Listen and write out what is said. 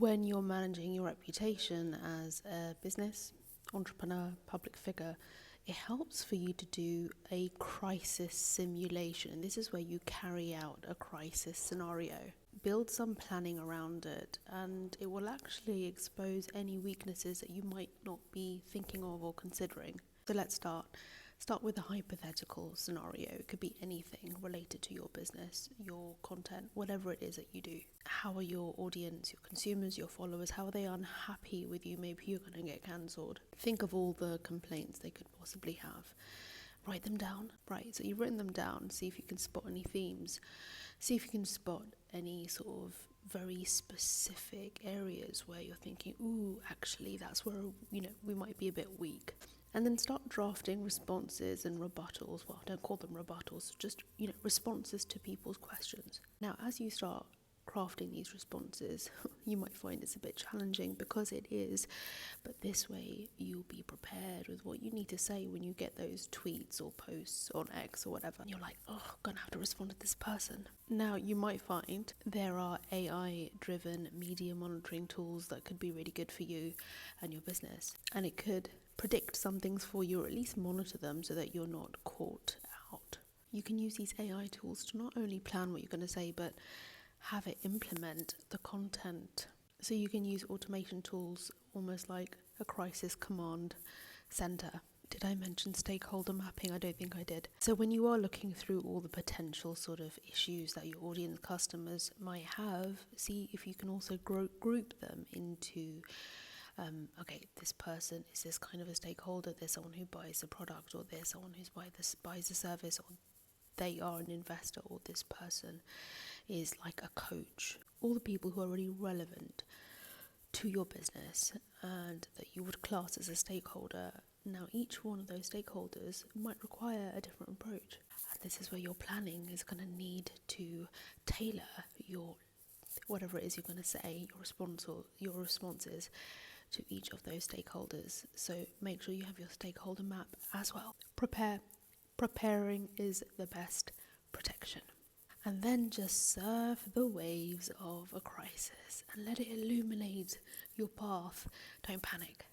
When you're managing your reputation as a business, entrepreneur, public figure, it helps for you to do a crisis simulation. And this is where you carry out a crisis scenario. Build some planning around it, and it will actually expose any weaknesses that you might not be thinking of or considering. So let's start with a hypothetical scenario. It could be anything related to your business, your content, whatever it is that you do. How are your audience, your consumers, your followers, how are they unhappy with you? Maybe you're going to get cancelled. Think of all the complaints they could possibly have. Write them down. Right, so you've written them down. See if you can spot any themes. See if you can spot any sort of very specific areas where you're thinking, ooh, actually that's where, we might be a bit weak. And then start drafting responses and rebuttals. Well, don't call them rebuttals, just, responses to people's questions. Now, as you start crafting these responses, you might find it's a bit challenging, because it is, but this way you'll be prepared with what you need to say when you get those tweets or posts on X or whatever. And you're like, oh, I'm gonna have to respond to this person. Now, you might find there are AI-driven media monitoring tools that could be really good for you and your business, and it could predict some things for you, or at least monitor them so that you're not caught out. You can use these AI tools to not only plan what you're going to say, but have it implement the content. So you can use automation tools almost like a crisis command center. Did I mention stakeholder mapping? I don't think I did. So when you are looking through all the potential sort of issues that your audience customers might have, see if you can also group them into okay, this person is this kind of a stakeholder, there's someone who buys the product, or there's someone who buys the service, or they are an investor, or this person is like a coach. All the people who are really relevant to your business and that you would class as a stakeholder. Now, each one of those stakeholders might require a different approach. And this is where your planning is going to need to tailor your, whatever it is you're going to say, your responses to each of those stakeholders. So make sure you have your stakeholder map as well. Preparing is the best protection. And then just surf the waves of a crisis and let it illuminate your path. Don't panic.